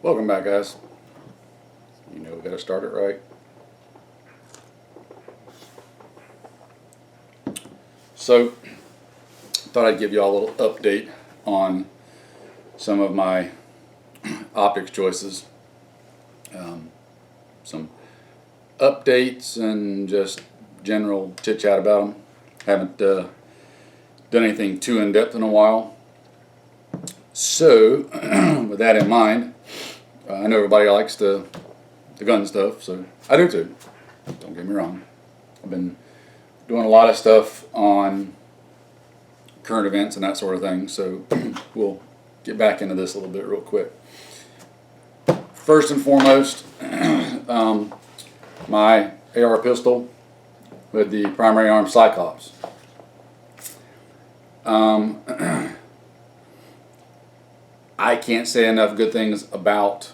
Welcome back, guys. You know we got to start it right. So, thought I'd give you all a little update on some of my optics choices. Some updates and just general chit chat about them. Haven't done anything too in depth in a while. So, with that in mind, I know everybody likes the gun stuff, so I do too. Don't get me wrong. I've been doing a lot of stuff on current events and that sort of thing, so we'll get back into this a little bit real quick. First and foremost, my AR pistol with the primary arm Cyclops. I can't say enough good things about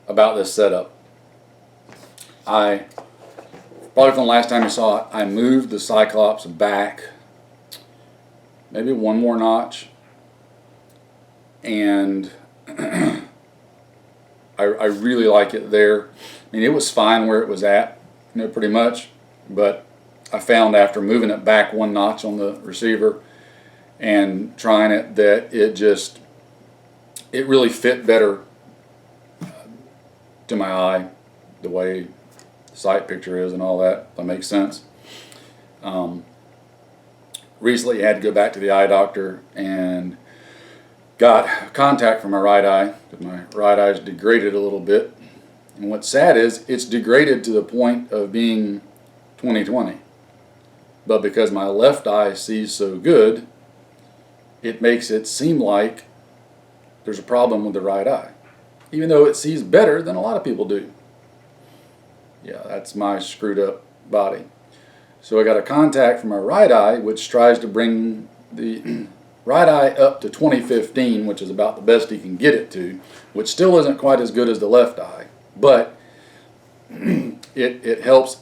this setup. Probably from the last time you saw it, I moved the Cyclops back maybe one more notch, and I really like it there. I mean, it was fine where it was at, pretty much, but I found after moving it back one notch on the receiver and trying it that it really fit better to my eye, the way the sight picture is and all that, if that makes sense. Recently I had to go back to the eye doctor and got contact from my right eye, because my right eye's degraded a little bit. And what's sad is it's degraded to the point of being 20/20. But because my left eye sees so good, it makes it seem like there's a problem with the right eye, even though it sees better than a lot of people do. Yeah, that's my screwed up body. So I got a contact from my right eye, which tries to bring the right eye up to 20/15, which is about the best he can get it to, which still isn't quite as good as the left eye, but it helps.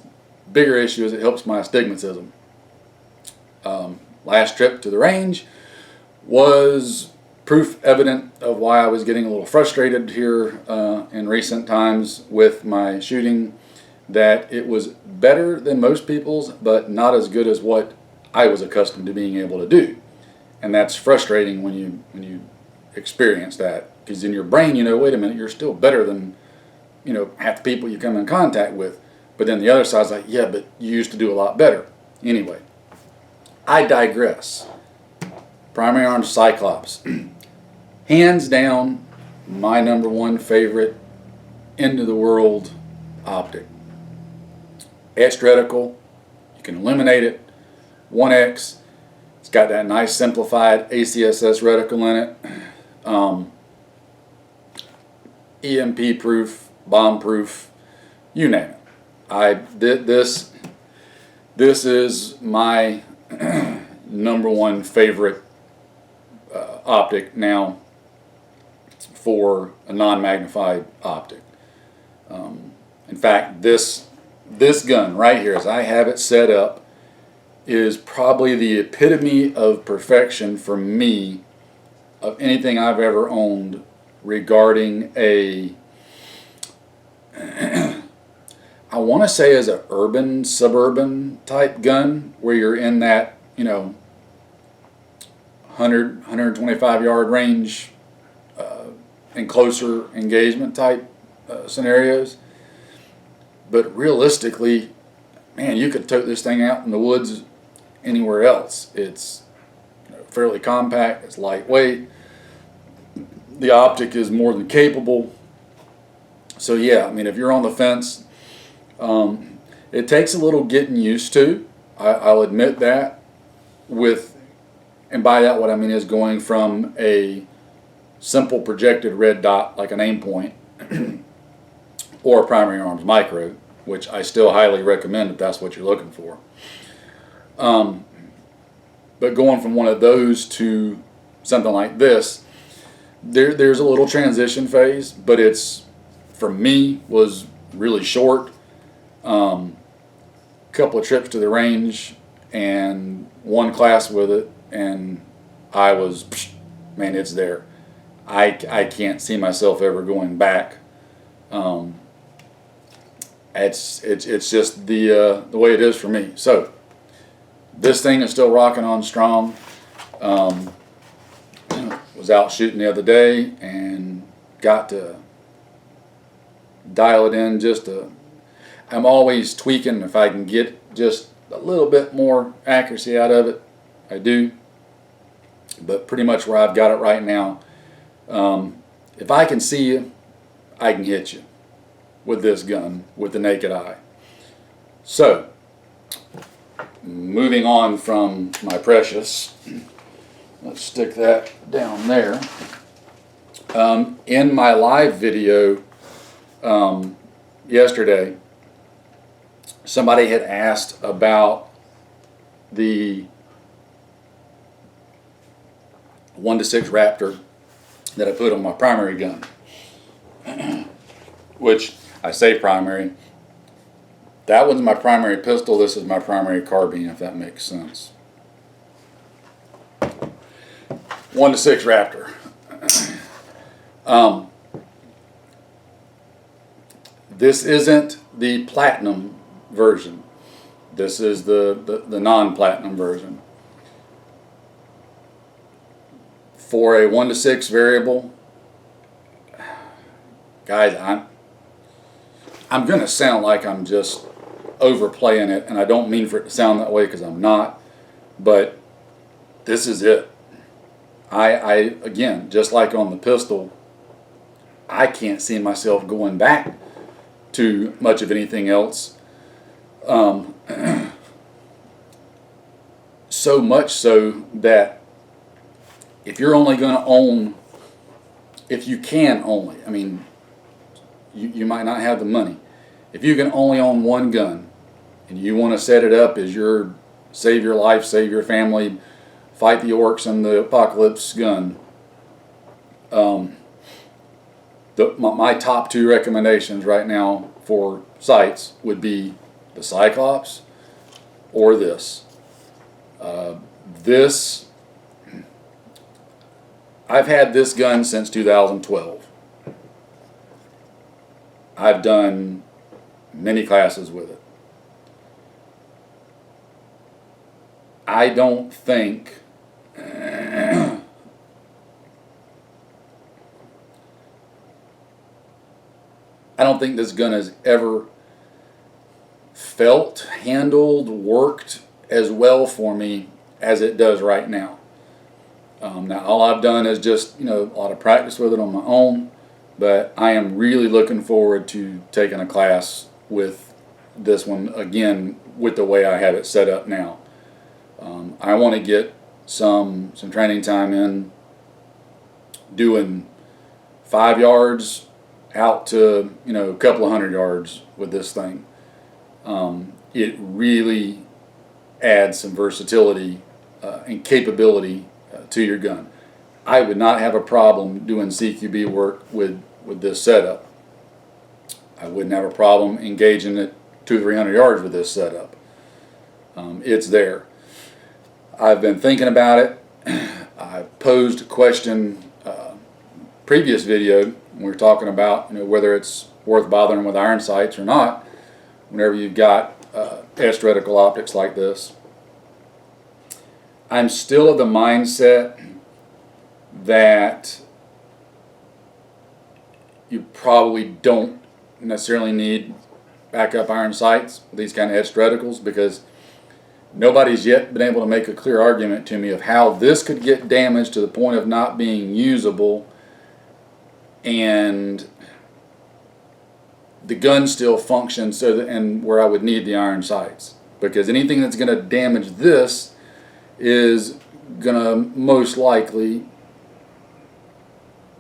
Bigger issue is it helps my astigmatism. Last trip to the range was proof evident of why I was getting a little frustrated here in recent times with my shooting, that it was better than most people's, but not as good as what I was accustomed to being able to do. And that's frustrating when you experience that, because in your brain, wait a minute, you're still better than, half the people you come in contact with. But then the other side's like, yeah, but you used to do a lot better. Anyway, I digress. Primary arm Cyclops. Hands down, my number one favorite end of the world optic. Etched reticle, you can illuminate it, 1x. It's got that nice simplified ACSS reticle in it. EMP proof, bomb proof, you name it. This is my number one favorite optic now for a non-magnified optic. In fact, this gun right here, as I have it set up, is probably the epitome of perfection for me of anything I've ever owned regarding a I want to say as an urban, suburban type gun, where you're in that 125 yard range and closer engagement type scenarios. But realistically, man, you could tote this thing out in the woods anywhere else. It's fairly compact, it's lightweight, the optic is more than capable. So yeah, I mean, if you're on the fence, it takes a little getting used to. I'll admit that. And by that what I mean is going from a simple projected red dot like an aim point or a primary arms micro, which I still highly recommend if that's what you're looking for. But going from one of those to something like this, there's a little transition phase, but it's, for me, was really short. Couple of trips to the range and one class with it, and I was, man, it's there. I can't see myself ever going back. It's just the way it is for me. So this thing is still rocking on strong. Was out shooting the other day and got to dial it in just a. I'm always tweaking if I can get just a little bit more accuracy out of it. I do, but pretty much where I've got it right now. If I can see you, I can hit you with this gun with the naked eye. So, moving on from my precious, let's stick that down there. In my live video yesterday, somebody had asked about the 1-6 Raptor that I put on my primary gun, which I say primary. That one's my primary pistol. This is my primary carbine, if that makes sense. 1-6 Raptor. This isn't the platinum version. This is the non-platinum version. For a 1-6 variable, guys, I'm going to sound like I'm just overplaying it, and I don't mean for it to sound that way because I'm not, but this is it. I again, just like on the pistol, I can't see myself going back to much of anything else. So much so that if you're only going to own, if you can only, I mean, you might not have the money. If you can only own one gun and you want to set it up as your save your life, save your family, fight the orcs and the apocalypse gun, my top two recommendations right now for sights would be the Cyclops or this. I've had this gun since 2012. I've done many classes with it. I don't think this gun has ever felt, handled, worked as well for me as it does right now. Now all I've done is just, a lot of practice with it on my own, but I am really looking forward to taking a class with this one again with the way I have it set up now. I want to get some training time in doing 5 yards out to a couple of 100 yards with this thing. It really adds some versatility and capability to your gun. I would not have a problem doing CQB work with this setup. I wouldn't have a problem engaging it 200-300 yards with this setup. It's there. I've been thinking about it. I posed a question previous video when we were talking about whether it's worth bothering with iron sights or not whenever you've got edge reticle optics like this. I'm still of the mindset that you probably don't necessarily need backup iron sights with these kind of edge reticles, because nobody's yet been able to make a clear argument to me of how this could get damaged to the point of not being usable and the gun still functions so that, and where I would need the iron sights, because anything that's going to damage this is going to most likely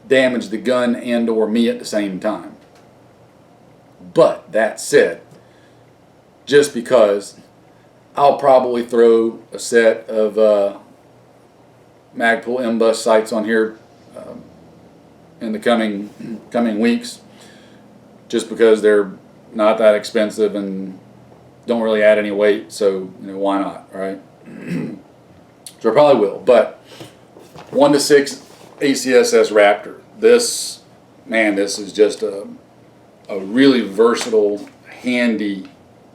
damage the gun and or me at the same time. But that said, just because I'll probably throw a set of Magpul M-Bus sights on here in the coming weeks, just because they're not that expensive and don't really add any weight, so why not, right? So I probably will. But 1-6 ACSS Raptor, this, man, this is just a really versatile, handy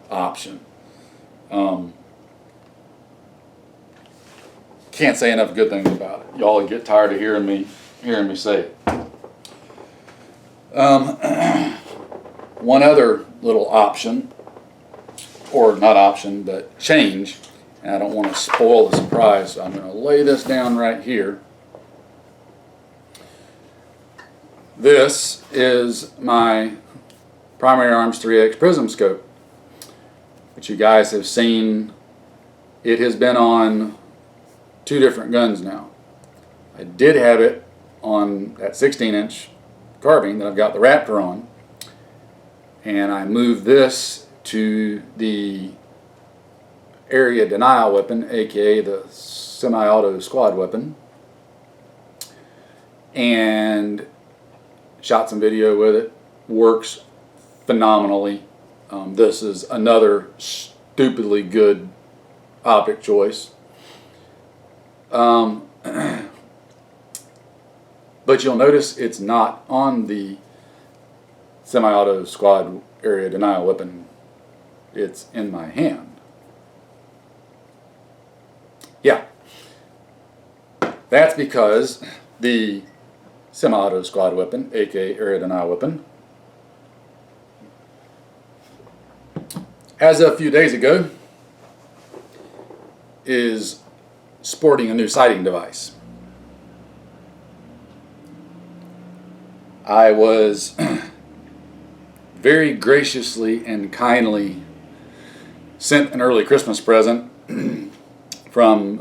option. Can't say enough good things about it. Y'all get tired of hearing me say it. One other little option, or not option, but change, and I don't want to spoil the surprise, so I'm going to lay this down right here. This is my Primary Arms 3X Prism Scope, which you guys have seen. It has been on 2 different guns now. I did have it on that 16-inch carbine that I've got the Raptor on, and I moved this to the area denial weapon, aka the semi-auto squad weapon, and shot some video with it. Works phenomenally. This is another stupidly good optic choice. But you'll notice it's not on the semi-auto squad area denial weapon. It's in my hand. Yeah. That's because the semi-auto squad weapon, aka area denial weapon, as of a few days ago, is sporting a new sighting device. I was very graciously and kindly sent an early Christmas present from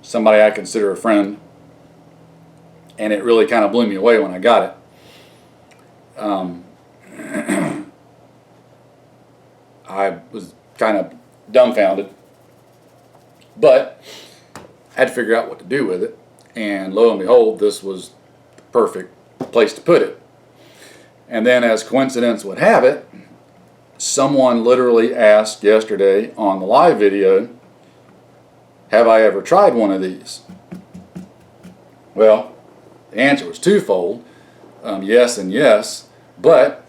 somebody I consider a friend, and it really kind of blew me away when I got it. I was kind of dumbfounded, but I had to figure out what to do with it, and lo and behold, this was the perfect place to put it. And then, as coincidence would have it, someone literally asked yesterday on the live video, have I ever tried one of these? Well, the answer was twofold, yes and yes, but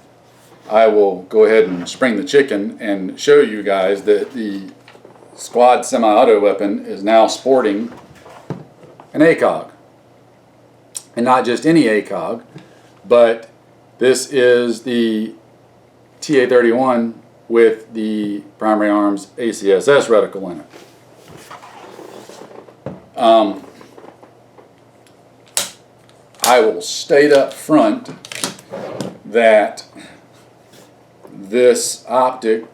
I will go ahead and spring the chicken and show you guys that the squad semi-auto weapon is now sporting an ACOG. And not just any ACOG, but this is the TA-31 with the Primary Arms ACSS reticle in it. I will state up front that this optic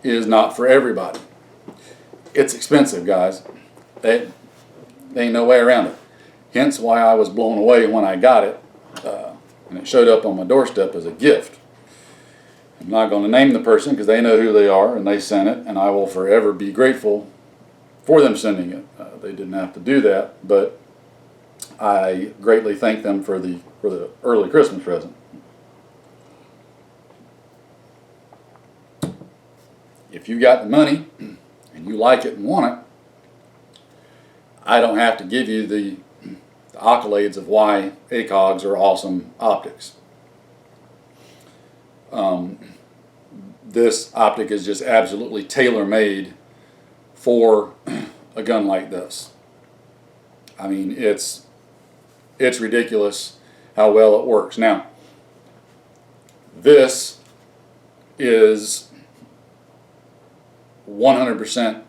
is not for everybody. It's expensive, guys. There ain't no way around it. Hence why I was blown away when I got it, and it showed up on my doorstep as a gift. I'm not going to name the person because they know who they are and they sent it, and I will forever be grateful for them sending it. They didn't have to do that, but I greatly thank them for the early Christmas present. If you got the money and you like it and want it, I don't have to give you the accolades of why ACOGs are awesome optics. This optic is just absolutely tailor-made for a gun like this. I mean, it's ridiculous how well it works. Now, this is 100%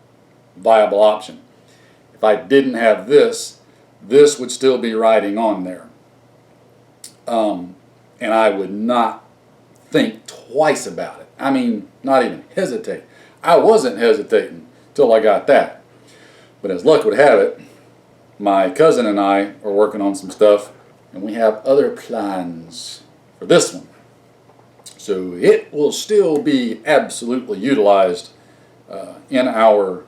viable option. If I didn't have this, this would still be riding on there. And I would not think twice about it. I mean, not even hesitate. I wasn't hesitating till I got that. But as luck would have it, my cousin and I are working on some stuff, and we have other plans for this one. So it will still be absolutely utilized in our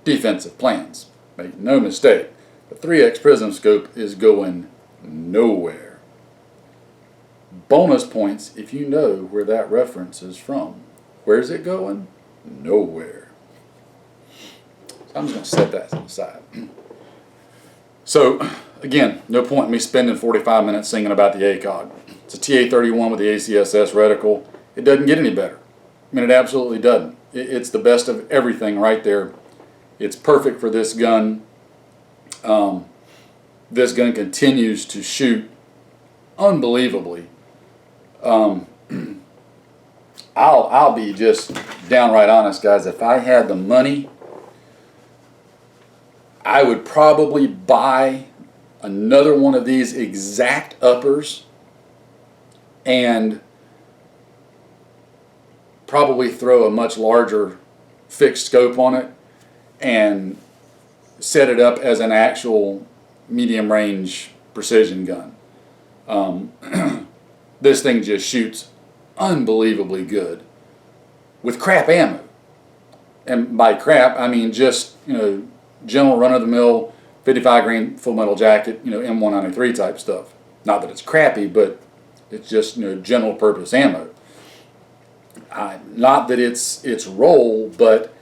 defensive plans. Make no mistake, the 3X Prism Scope is going nowhere. Bonus points if you know where that reference is from. Where's it going? Nowhere. So I'm just going to set that aside. So again, no point in me spending 45 minutes singing about the ACOG. It's a TA-31 with the ACSS reticle. It doesn't get any better. I mean, it absolutely doesn't. It's the best of everything right there. It's perfect for this gun. This gun continues to shoot unbelievably. I'll be just downright honest, guys. If I had the money, I would probably buy another one of these exact uppers and probably throw a much larger fixed scope on it and set it up as an actual medium range precision gun. This thing just shoots unbelievably good with crap ammo. And by crap, I mean just, general run-of-the-mill 55 grain full metal jacket, M193 type stuff. Not that it's crappy, but it's just, general purpose ammo. Not that it's role, but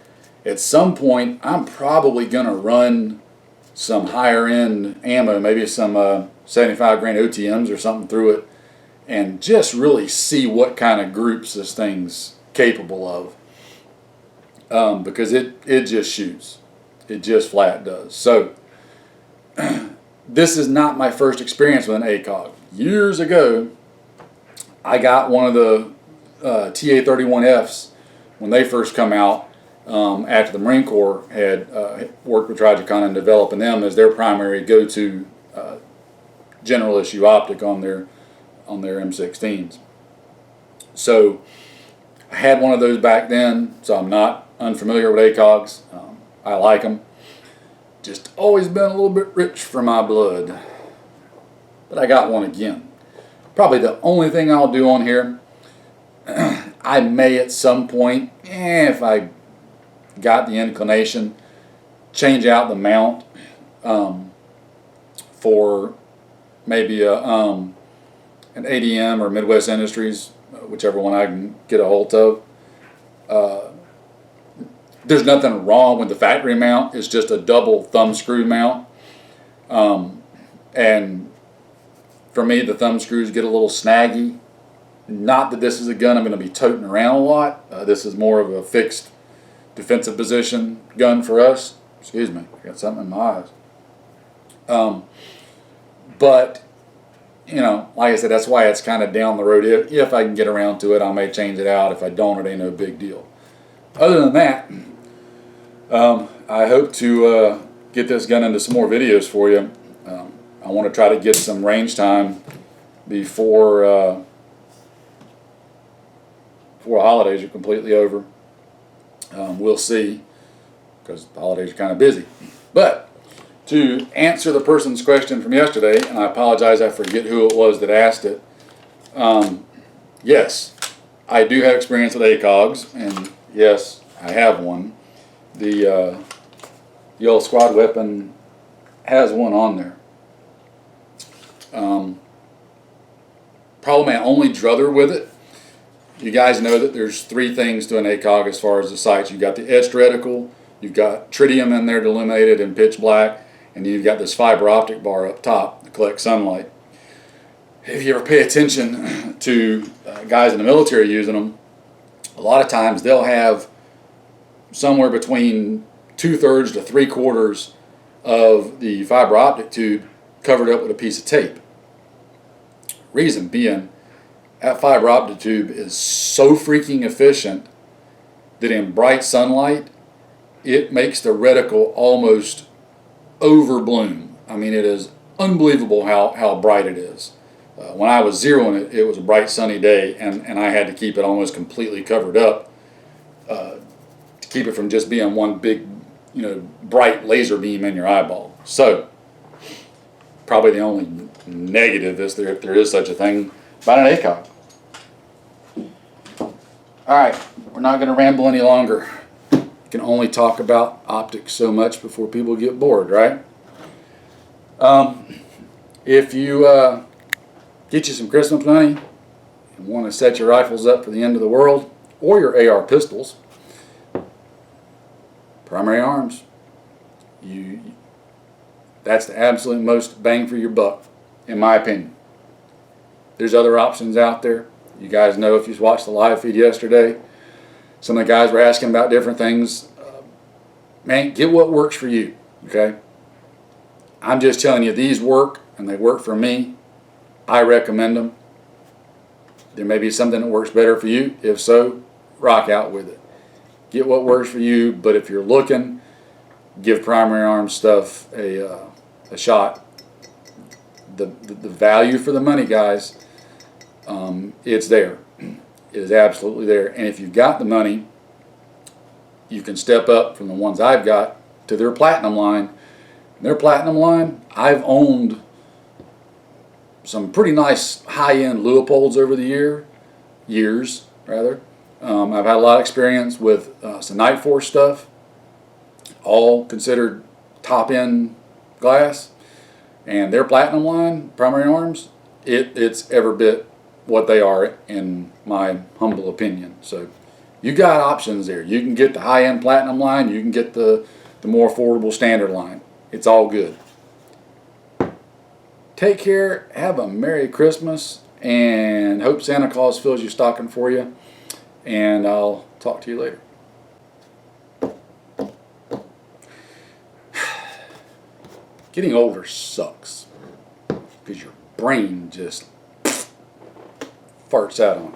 at some point I'm probably going to run some higher end ammo, maybe some 75 grain OTMs or something through it, and just really see what kind of groups this thing's capable of. Because it just shoots. It just flat does. So this is not my first experience with an ACOG. Years ago, I got one of the TA-31Fs when they first come out, after the Marine Corps had worked with Trijicon in developing them as their primary go-to general issue optic on their M16s. So I had one of those back then, so I'm not unfamiliar with ACOGs. I like them. Just always been a little bit rich for my blood. But I got one again. Probably the only thing I'll do on here, I may at some point, if I got the inclination, change out the mount for maybe an ADM or Midwest Industries, whichever one I can get a hold of. There's nothing wrong with the factory mount. It's just a double thumb screw mount. And for me, the thumb screws get a little snaggy. Not that this is a gun I'm going to be toting around a lot. This is more of a fixed defensive position gun for us. Excuse me, I got something in my eyes. But, like I said, that's why it's kind of down the road. If I can get around to it, I may change it out. If I don't, it ain't no big deal. Other than that, I hope to get this gun into some more videos for you. I want to try to get some range time before holidays are completely over. We'll see, because the holidays are kind of busy. But to answer the person's question from yesterday, and I apologize, I forget who it was that asked it. Yes, I do have experience with ACOGs, and yes, I have one. The old squad weapon has one on there. Probably my only druther with it, you guys know that there's three things to an ACOG as far as the sights. You've got the etched reticle, you've got tritium in there illuminated in pitch black, and you've got this fiber optic bar up top that collects sunlight. If you ever pay attention to guys in the military using them, a lot of times they'll have somewhere between 2/3 to 3/4 of the fiber optic tube covered up with a piece of tape. Reason being, that fiber optic tube is so freaking efficient that in bright sunlight, it makes the reticle almost overbloom. I mean, it is unbelievable how bright it is. When I was zeroing it, it was a bright sunny day, and I had to keep it almost completely covered up to keep it from just being one big, bright laser beam in your eyeball. So, probably the only negative is if there is such a thing about an ACOG. Alright, we're not going to ramble any longer. You can only talk about optics so much before people get bored, right? If you get you some Christmas money and want to set your rifles up for the end of the world, or your AR pistols, Primary Arms, they That's the absolute most bang for your buck, in my opinion. There's other options out there. You guys know, if you watched the live feed yesterday, some of the guys were asking about different things. Man, get what works for you, okay? I'm just telling you, these work, and they work for me. I recommend them. There may be something that works better for you. If so, rock out with it. Get what works for you, but if you're looking, give Primary Arms stuff a shot. The value for the money, guys, it's there. It is absolutely there. And if you've got the money, you can step up from the ones I've got to their Platinum line. Their Platinum line, I've owned some pretty nice high-end Leopolds over the years. I've had a lot of experience with some Nightforce stuff, all considered top-end glass. And their Platinum line, Primary Arms, it's every bit what they are, in my humble opinion. So you got options there. You can get the high-end Platinum line. You can get the more affordable standard line. It's all good. Take care. Have a Merry Christmas, and hope Santa Claus fills your stocking for you. And I'll talk to you later. Getting older sucks because your brain just farts out on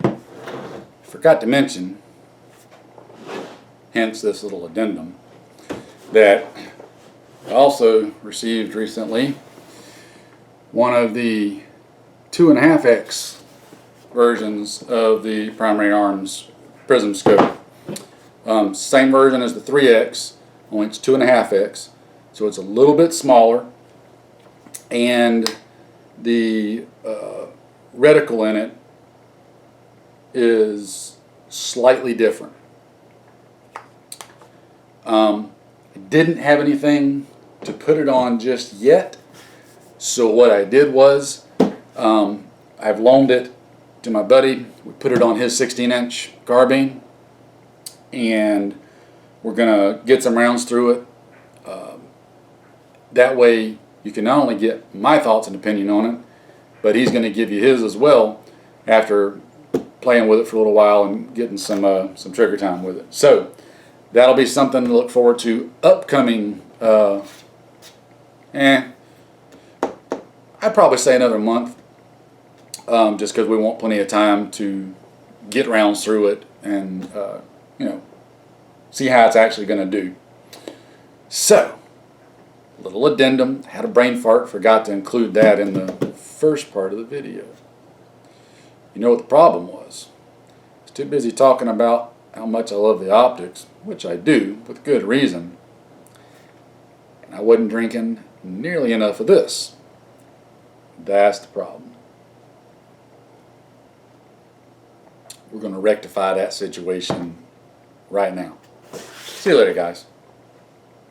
you. Forgot to mention, hence this little addendum, that I also received recently one of the 2.5x versions of the Primary Arms Prism Scope. Same version as the 3x, only it's 2.5x, so it's a little bit smaller, and the reticle in it is slightly different. I didn't have anything to put it on just yet, so what I did was I've loaned it to my buddy. We put it on his 16-inch carbine, and we're gonna get some rounds through it. That way you can not only get my thoughts and opinion on it, but he's going to give you his as well after playing with it for a little while and getting some trigger time with it. So that'll be something to look forward to upcoming. I'd probably say another month, just because we want plenty of time to get rounds through it and see how it's actually going to do. So, little addendum, had a brain fart, forgot to include that in the first part of the video. You know what the problem was? I was too busy talking about how much I love the optics, which I do, with good reason, and I wasn't drinking nearly enough of this. That's the problem. We're going to rectify that situation right now. See you later, guys.